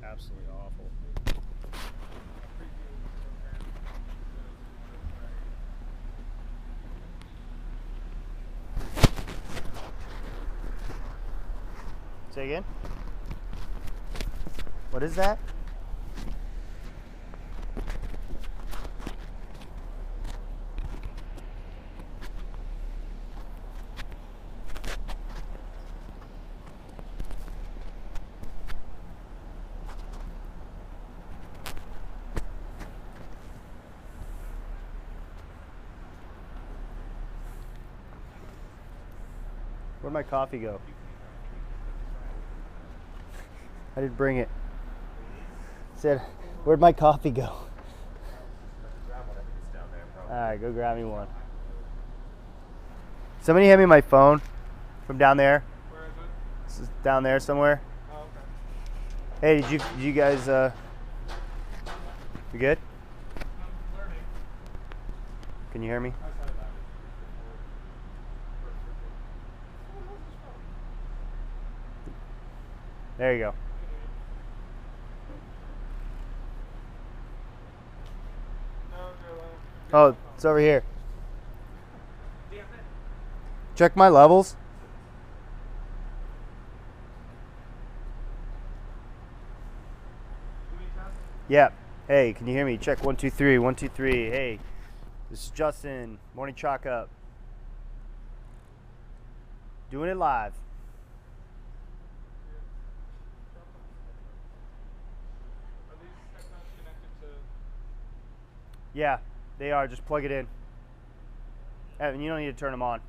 absolutely awful. Say again? What is that? Where'd my coffee go? I didn't bring it. Said, where'd my coffee go? Alright, go grab me one. Somebody hand me my phone from down there. Where is it? This is down there somewhere. Oh, okay. Hey, did you guys you good? I'm learning. Can you hear me? I said that. There you go. Oh, it's over here. Check my levels. Yeah. Hey, can you hear me? Check 1 2 3. 1 2 3. Hey, this is Justin. Morning chalk up. Doing it live. Are these headphones connected to? Yeah, they are. Just plug it in. Evan, you don't need to turn them on.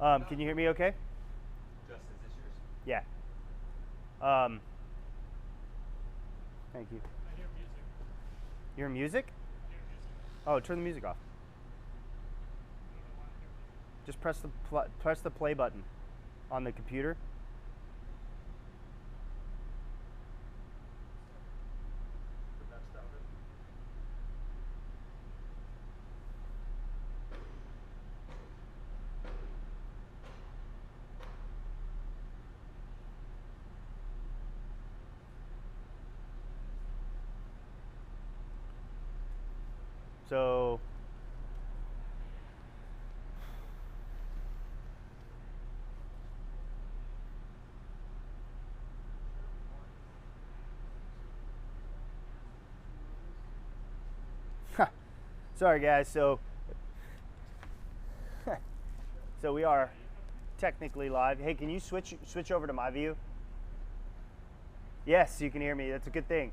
Can you hear me okay? Justin, is this yours? Yeah. Thank you. I hear music. You hear music? I hear music. Oh, turn the music off. Just press the play button on the computer. The best of it. So sorry guys, so we are technically live. Hey, can you switch over to my view? Yes, you can hear me. That's a good thing.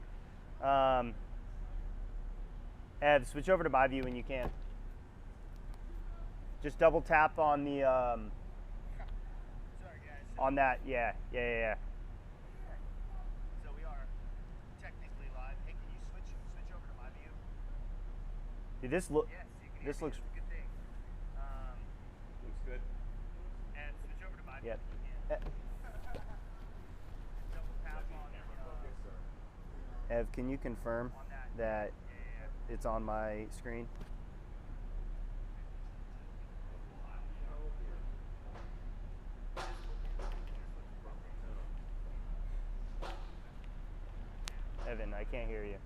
Ev, switch over to my view when you can. Just double tap on the Sorry, guys. on that. Yeah. So we are technically live. Hey, can you switch over to my view? Dude, this look. Yes, you can hear This me. looks. That's a good thing. Looks good. And switch over to my Yep. view. Double tap on Ev, can you confirm that it's on my screen? Evan, I can't hear you.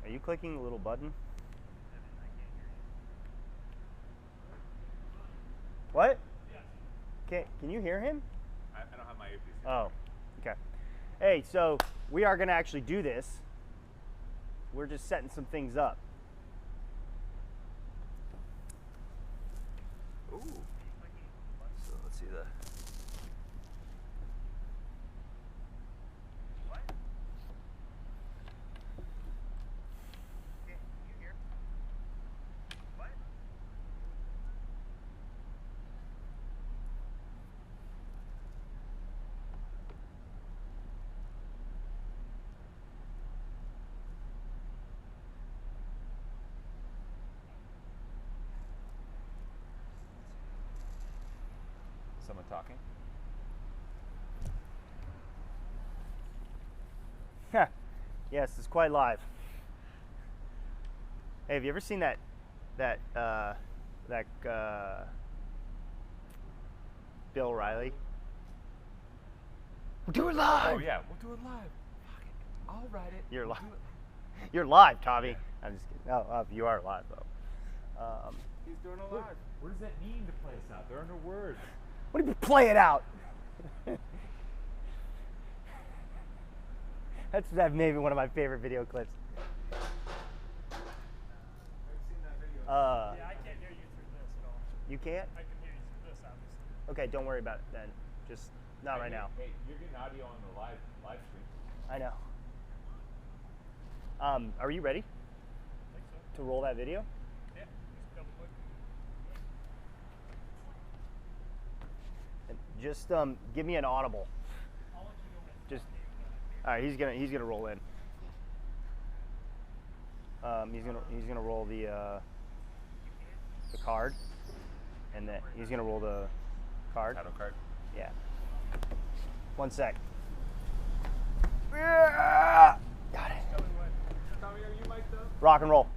Are you clicking the little button? What? Can you hear him? I don't have my earpiece in. Oh, okay. Hey, so we are going to actually do this. We're just setting some things up. Ooh. So let's see the. What? Okay, you hear? What? Someone talking? Yes, it's quite live. Hey, have you ever seen that Bill Riley? We'll do it live. Oh yeah, we'll do it live. Fuck it. I'll write it. You're We'll live. do it. You're live, Tommy. I'm just kidding. Oh, you are live though. He's doing it live. What does that mean to play us out? There are no words. What do you play it out? That's maybe one of my favorite video clips. Yeah, I can't hear you through this at all. You can't? I can hear you through this, obviously. Okay, don't worry about it then. Just not right now. Hey, you're getting audio on the live stream. I know. Are you ready I think so. to roll that video? Yeah, just double click. And just give me an audible. I'll let you know when it's Just done. all right. He's gonna roll in. He's gonna roll the card, and then he's gonna roll the card. Title card. Yeah. 1 sec. Yeah! Got it. Tell me when. Tommy, are you mic'd up? Rock and roll.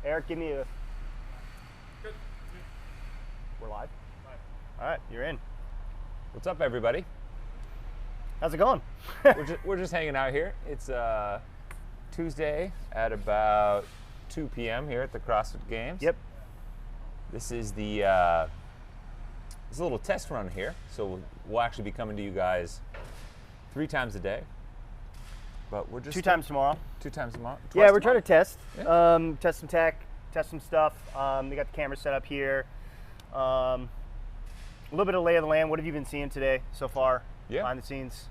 Eric, give me a. Good. We're live. Bye. All right, you're in. What's up, everybody? How's it going? we're just hanging out here. It's Tuesday at about 2 p.m. here at the CrossFit Games. Yep. This is the it's a little test run here, so we'll actually be coming to you guys 3 times a day. But we're just 2 times tomorrow. 2 times tomorrow. Yeah, Twice we're trying to test. Yeah. Test some tech, test some stuff. We got the camera set up here. A little bit of lay of the land. What have you been seeing today so far? Yeah. Behind the scenes.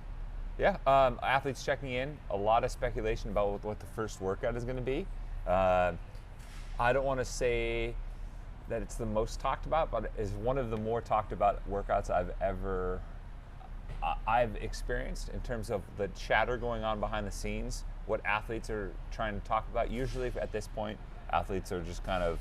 Yeah, athletes checking in. A lot of speculation about what the first workout is going to be. I don't want to say that it's the most talked about, but it's one of the more talked about workouts I've experienced in terms of the chatter going on behind the scenes, what athletes are trying to talk about. Usually at this point, athletes are just kind of,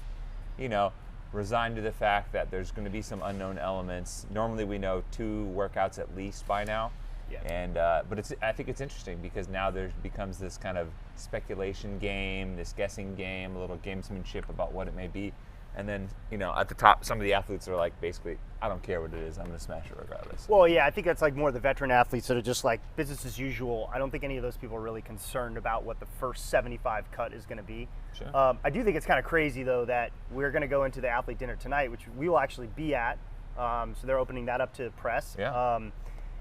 resigned to the fact that there's going to be some unknown elements. Normally we know 2 workouts at least by now. Yeah. And but I think it's interesting because now there becomes this kind of speculation game, this guessing game, a little gamesmanship about what it may be. And then, at the top, some of the athletes are like, basically, I don't care what it is, I'm going to smash it regardless. Well, yeah, I think that's like more the veteran athletes that are just like business as usual. I don't think any of those people are really concerned about what the first 75 cut is going to be. Sure. I do think it's kind of crazy though that we're going to go into the athlete dinner tonight, which we will actually be at. So they're opening that up to press. Yeah.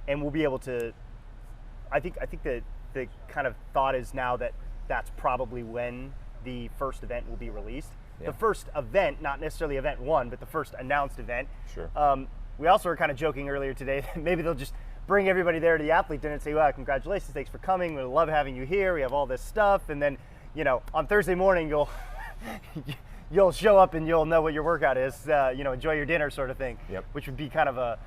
And we'll be able to. I think that the kind of thought is now that that's probably when the first event will be released. Yeah. The first event, not necessarily event 1, but the first announced event. Sure. We also were kind of joking earlier today that maybe they'll just bring everybody there to the athlete dinner and say, "Wow, congratulations, thanks for coming. We love having you here. We have all this stuff." And then, on Thursday morning, you'll show up and you'll know what your workout is. Enjoy your dinner, sort of thing. Yep. Which would be kind of a,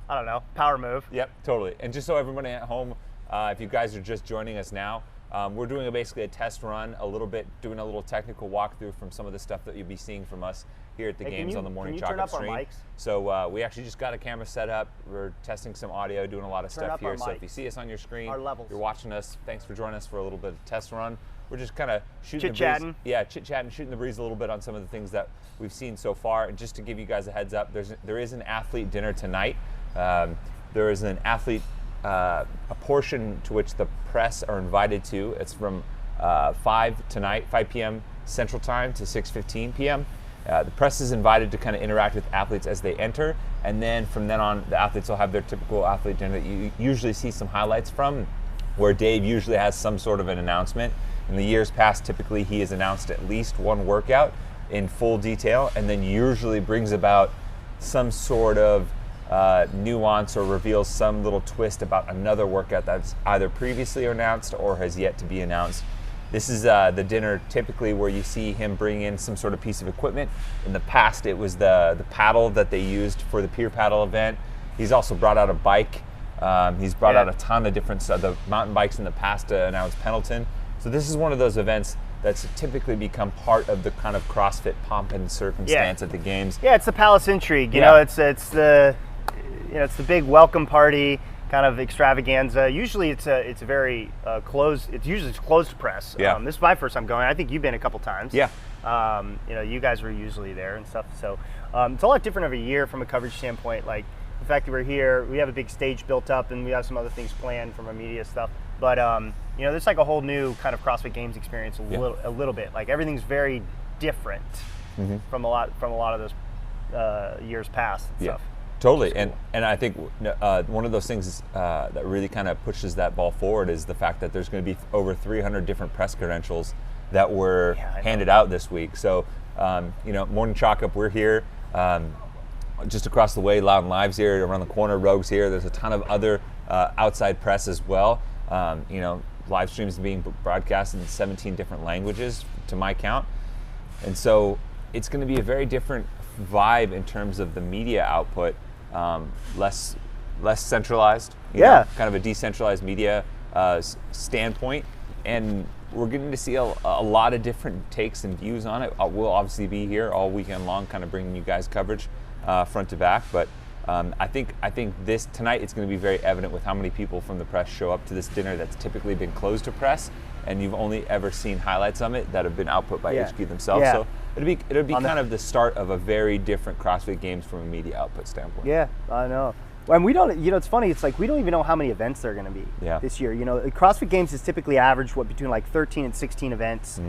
I don't know, power move. Yep, totally. And just so everybody at home, if you guys are just joining us now, we're doing basically a test run, doing a little technical walkthrough from some of the stuff that you'll be seeing from us here at the Hey, Games on the Morning can you turn Chocolate up our stream. mics? So we actually just got a camera set up. We're testing some audio, doing a lot of Turn stuff up our here. So if mics. you see us on your screen, Our levels. you're watching us, thanks for joining us for a little bit of test run. We're just kind of shooting the Chit-chatting. breeze. Yeah, chit-chatting, shooting the breeze a little bit on some of the things that we've seen so far. And just to give you guys a heads up, there is an athlete dinner tonight. There is an athlete, a portion to which the press are invited to. It's from 5 p.m. Central Time to 6:15 p.m. The press is invited to kind of interact with athletes as they enter, and then from then on, the athletes will have their typical athlete dinner that you usually see some highlights from, where Dave usually has some sort of an announcement. In the years past, typically he has announced at least one workout in full detail, and then usually brings about some sort of nuance or reveals some little twist about another workout that's either previously announced or has yet to be announced. This is the dinner typically where you see him bring in some sort of piece of equipment. In the past, it was the paddle that they used for the pier paddle event. He's also brought out a bike. He's brought out a ton of different the mountain bikes in the past to announce Pendleton. So this is one of those events that's typically become part of the kind of CrossFit pomp and circumstance at the games. Yeah, it's the Palace Intrigue. You know, it's the big welcome party kind of extravaganza. Usually it's a very closed. It's usually closed press. Yeah. This is my first time going. I think you've been a couple times. Yeah. You know, you guys were usually there and stuff. So it's a lot different every year from a coverage standpoint. Like the fact that we're here, we have a big stage built up, and we have some other things planned from our media stuff. But you know, there's like a whole new kind of CrossFit Games experience a little bit. Like everything's very different from a lot of those years past and stuff. Totally, Cool. and I think one of those things that really kind of pushes that ball forward is the fact that there's going to be over 300 different press credentials that were handed out this week. So, you know, Morning Chalk Up, we're here. Just across the way, Loud and Live's here, around the corner, Rogue's here. There's a ton of other outside press as well. You know, live streams being broadcast in 17 different languages to my count. And so it's going to be a very different vibe in terms of the media output. Less centralized, you know, kind of a decentralized media standpoint, and we're getting to see a lot of different takes and views on it. We'll obviously be here all weekend long, kind of bringing you guys coverage front to back. But I think this tonight it's going to be very evident with how many people from the press show up to this dinner that's typically been closed to press, and you've only ever seen highlights of it that have been output by HQ themselves. So it'll be kind of the start of a very different CrossFit Games from a media output standpoint. Yeah, I know. And we don't, you know, it's funny, it's like we don't even know how many events there are going to be this year. You know, CrossFit Games is typically average, between like 13 and 16 events,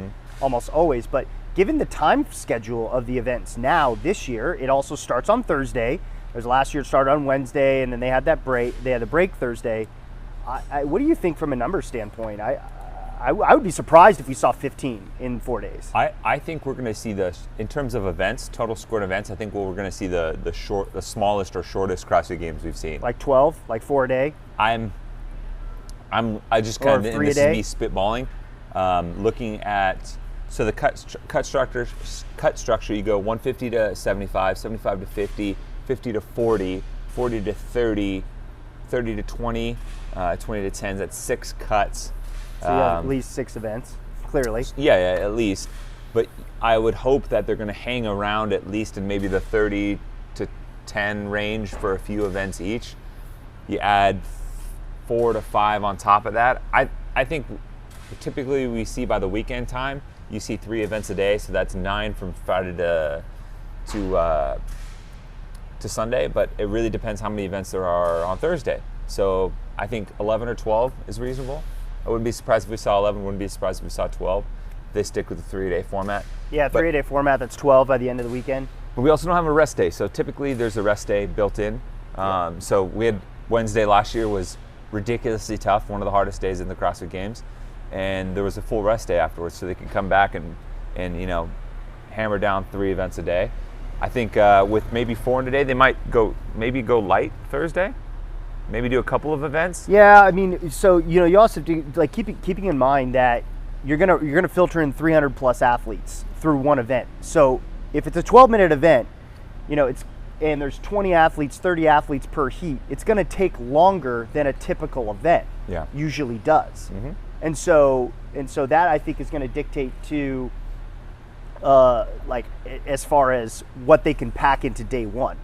almost always. But given the time schedule of the events now, this year, it also starts on Thursday. There's last year it started on Wednesday, and then they had that break. They had a break Thursday. What do you think from a numbers standpoint? I would be surprised if we saw 15 in 4 days. I think we're going to see in terms of events, total scored events. I think we're going to see the smallest or shortest CrossFit Games we've seen. Like 12, like 4 a day. I just kind of, and this is me spitballing, looking at the cut structure. You go 150 to 75, 75 to 50, 50 to 40, 40 to 30, 30 to 20, 20 to 10. That's 6 cuts. So you have at least 6 events, clearly. Yeah, at least. But I would hope that they're going to hang around at least in maybe the 30 to 10 range for a few events each. You add 4 to 5 on top of that. I think typically we see by the weekend time, you see 3 events a day, so that's 9 from Friday to Sunday. But it really depends how many events there are on Thursday. So I think 11 or 12 is reasonable. I wouldn't be surprised if we saw 11, wouldn't be surprised if we saw 12. They stick with the 3-a-day format. Yeah, 3-a-day format, that's 12 by the end of the weekend. But we also don't have a rest day, so typically there's a rest day built in. So we had Wednesday last year was ridiculously tough, one of the hardest days in the CrossFit Games. And there was a full rest day afterwards, so they could come back and you know, hammer down 3 events a day. I think with maybe 4 in a day, they might go light Thursday. Maybe do a couple of events. Yeah, I mean, so you know, you also have to like keeping in mind that you're gonna filter in 300 plus athletes through one event. So if it's a 12-minute event, you know, and there's 20 athletes, 30 athletes per heat, it's gonna take longer than a typical event usually does. And so that I think is gonna dictate to like as far as what they can pack into day one.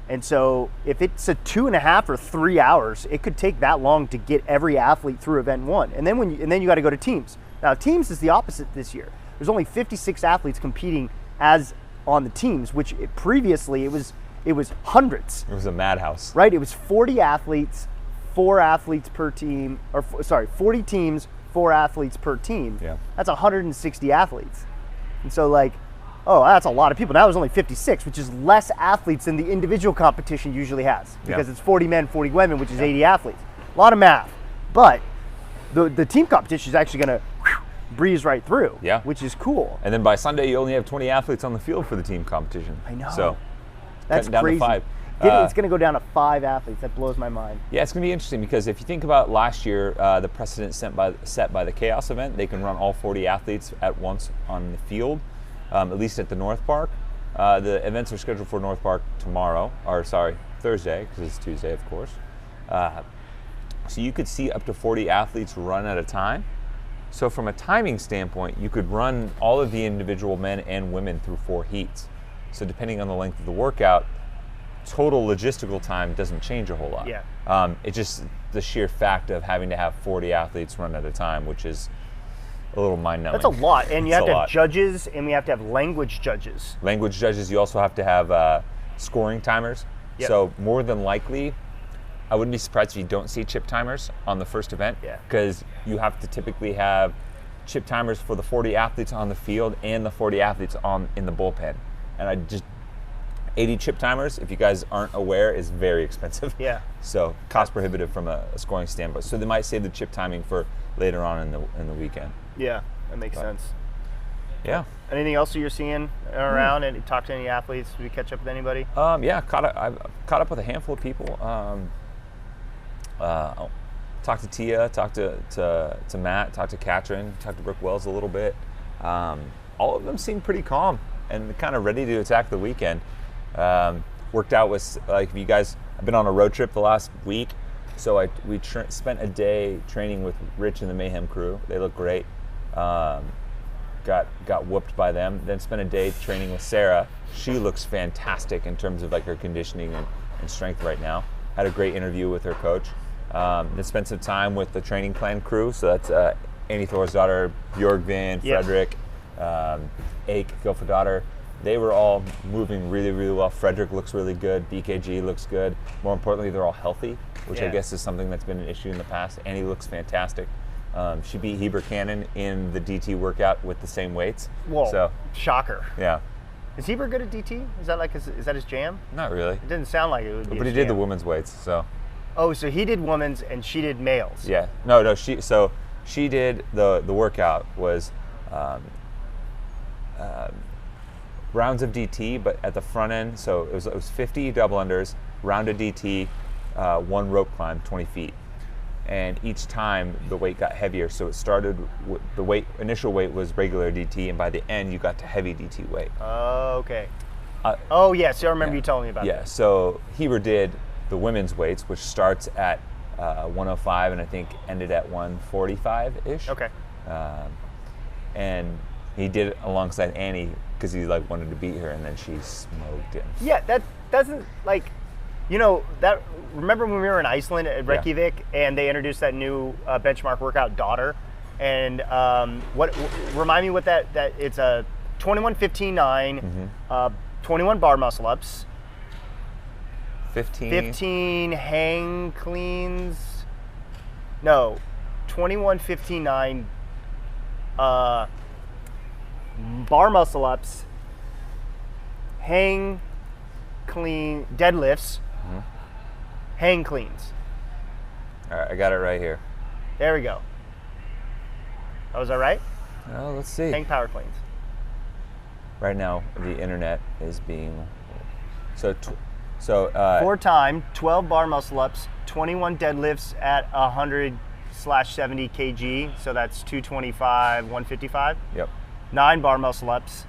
And so if it's a 2.5 or 3 hours, it could take that long to get every athlete through event 1. And then you got to go to teams. Now teams is the opposite this year. There's only 56 athletes competing as on the teams, which previously it was hundreds. It was a madhouse. Right? It was 40 athletes, 4 athletes per team, 40 teams, 4 athletes per team. Yeah. That's 160 athletes. And so like, oh, that's a lot of people. Now there's only 56, which is less athletes than the individual competition usually has, because it's 40 men, 40 women, which is 80 athletes. A lot of math. But the team competition is actually going to breeze right through, which is cool. And then by Sunday, you only have 20 athletes on the field for the team competition. I know. So that's down crazy. to 5. It's going to go down to 5 athletes. That blows my mind. Yeah, it's going to be interesting because if you think about last year, the precedent set by the Chaos event, they can run all 40 athletes at once on the field, at least at the North Park. The events are scheduled for North Park Thursday, because it's Tuesday, of course. So you could see up to 40 athletes run at a time. So from a timing standpoint, you could run all of the individual men and women through 4 heats. So depending on the length of the workout, total logistical time doesn't change a whole lot. Yeah. It's just the sheer fact of having to have 40 athletes run at a time, which is a little mind-numbing. That's a lot, and you have to have judges, and we have to have language judges. Language judges, you also have to have scoring timers. Yep. So more than likely, I wouldn't be surprised if you don't see chip timers on the first event, because you have to typically have chip timers for the 40 athletes on the field and the 40 athletes in the bullpen. And 80 chip timers, if you guys aren't aware, is very expensive. Yeah. So cost prohibitive from a scoring standpoint. So they might save the chip timing for later on in the weekend. Yeah, that makes sense. Yeah. Anything else that you're seeing around? And talk to any athletes? Did you catch up with anybody? Yeah, I've caught up with a handful of people. Talked to Tia, talked to Matt, talked to Katrin, talked to Brooke Wells a little bit. All of them seem pretty calm and kind of ready to attack the weekend. Worked out with, like, you guys, I've been on a road trip the last week, so we spent a day training with Rich and the Mayhem crew. They look great. Got whooped by them. Then spent a day training with Sarah. She looks fantastic in terms of like her conditioning and strength right now. Had a great interview with her coach. Then spent some time with the training plan crew. So that's Annie Thor's daughter, Björgvin, Frederick, Ake, Gilfadottir. They were all moving really, really well. Frederick looks really good. BKG looks good. More importantly, they're all healthy, which I guess is something that's been an issue in the past. Annie looks fantastic. She beat Heber Cannon in the DT workout with the same weights. Whoa, so, shocker. Yeah. Is Heber good at DT? Is that his jam? Not really. It didn't sound like it would be. But he did the women's weights, so. Oh, so he did women's and she did males. Yeah. No. She did the workout was rounds of DT, but at the front end, so it was 50 double unders, round of DT, 1 rope climb, 20 feet. And each time the weight got heavier, so it started with the initial weight was regular DT, and by the end you got to heavy DT weight. Oh, okay. Oh, yes, I remember you telling me about that. Yeah, so Heber did the women's weights, which starts at 105 and I think ended at 145-ish. Okay. And he did it alongside Annie because he wanted to beat her, and then she smoked him. Yeah, that doesn't remember when we were in Iceland at Reykjavik and they introduced that new benchmark workout, Daughter, and remind me what that it's a 21-15-9, 21 bar muscle ups, 15 hang cleans, 21-15-9 bar muscle ups, hang clean deadlifts, hang cleans. All right, I got it right here. There we go. Oh, is that right? Oh, let's see. Hang power cleans. Right now, the internet is being so 4-time 12 bar muscle ups, 21 deadlifts at 100/70 kg. So that's 225, 155. Yep. 9 bar muscle ups,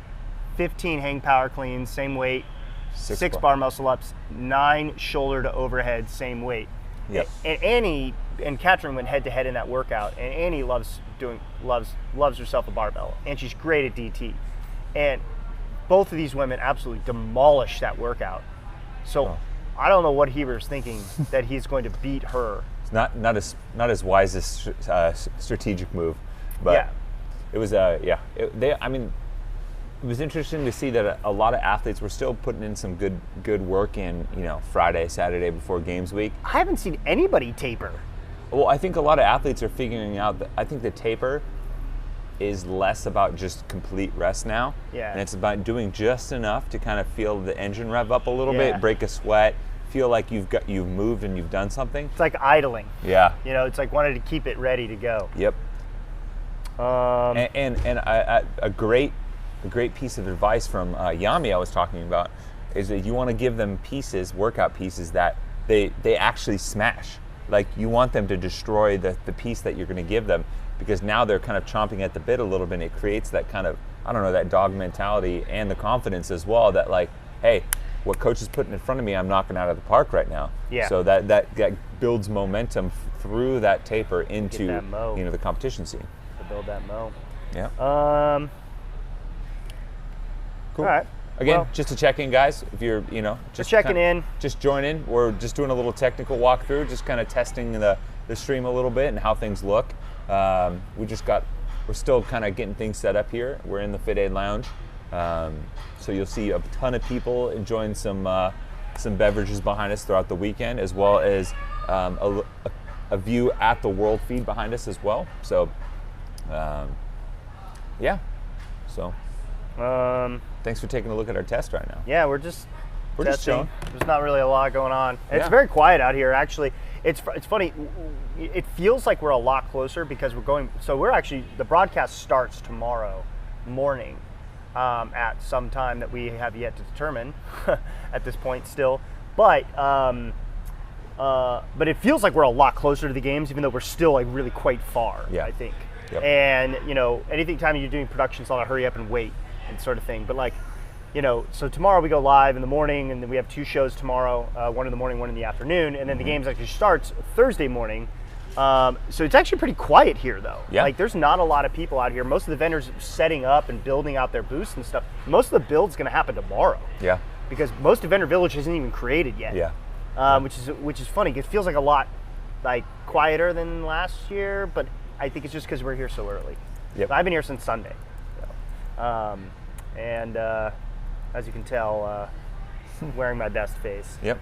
15 hang power cleans, same weight. 6 bar muscle ups, 9 shoulder to overhead, same weight. Yep. And Annie and Katrin went head to head in that workout, and Annie loves herself a barbell, and she's great at DT. And both of these women absolutely demolished that workout. So I don't know what Heber's thinking that he's going to beat her. It's not as wise as strategic move, but it was it was interesting to see that a lot of athletes were still putting in some good work in, Friday, Saturday before games week. I haven't seen anybody taper. Well, I think a lot of athletes are figuring out that I think the taper is less about just complete rest now. Yeah. And it's about doing just enough to kind of feel the engine rev up a little bit, break a sweat, feel like you've moved and you've done something. It's like idling. Yeah. It's like wanting to keep it ready to go. Yep. And a great piece of advice from Yami I was talking about is that you want to give them pieces, workout pieces that they actually smash. Like you want them to destroy the piece that you're going to give them, because now they're kind of chomping at the bit a little bit. And it creates that kind of, I don't know, that dog mentality and the confidence as well that like, hey, what coach is putting in front of me, I'm knocking out of the park right now. Yeah. So that builds momentum through that taper into the competition scene. To build that mo. Yeah. All Cool. right. Again, Well, just to check in, guys. If you're, just checking in. just join in. We're just doing a little technical walkthrough, just kind of testing the stream a little bit and how things look. We're still kind of getting things set up here. We're in the FITAID Lounge, so you'll see a ton of people enjoying some beverages behind us throughout the weekend, as well as a view at the world feed behind us as well. So, yeah. So. Thanks for taking a look at our test right now. Yeah, we're just chilling. There's not really a lot going on. It's Yeah. very quiet out here, actually. It's funny. It feels like we're a lot closer because we're going. So we're actually, the broadcast starts tomorrow morning at some time that we have yet to determine at this point still. But it feels like we're a lot closer to the games, even though we're still like really quite far. Yeah. I think. Yep. And anything time you're doing production, it's a lot of hurry up and wait and sort of thing. But like, so tomorrow we go live in the morning, and then we have 2 shows tomorrow, one in the morning, one in the afternoon, and then the games actually starts Thursday morning. So it's actually pretty quiet here, though. Yeah. Like, there's not a lot of people out here. Most of the vendors setting up and building out their booths and stuff. Most of the build's going to happen tomorrow. Yeah. Because most of Vendor Village isn't even created yet. Yeah. Which is funny. It feels like a lot like quieter than last year, but I think it's just because we're here so early. Yep. I've been here since Sunday. And as you can tell, wearing my best face. Yep.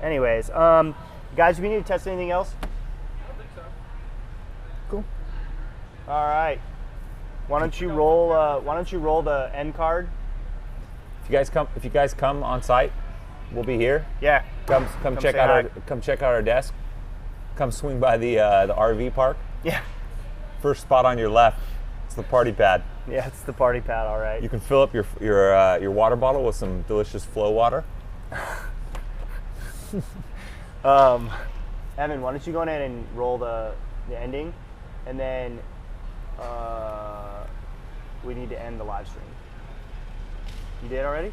Anyways, guys, do we need to test anything else? I don't think so. Cool. All right. Why don't you roll the end card? If you guys come on site, we'll be here. Yeah. Come check say out hi. come check out our desk. Come swing by the RV park. Yeah. First spot on your left. It's the party pad. Yeah, it's the party pad. All right. You can fill up your water bottle with some delicious flow water. Evan, why don't you go ahead and roll the ending, and then we need to end the live stream. You did already?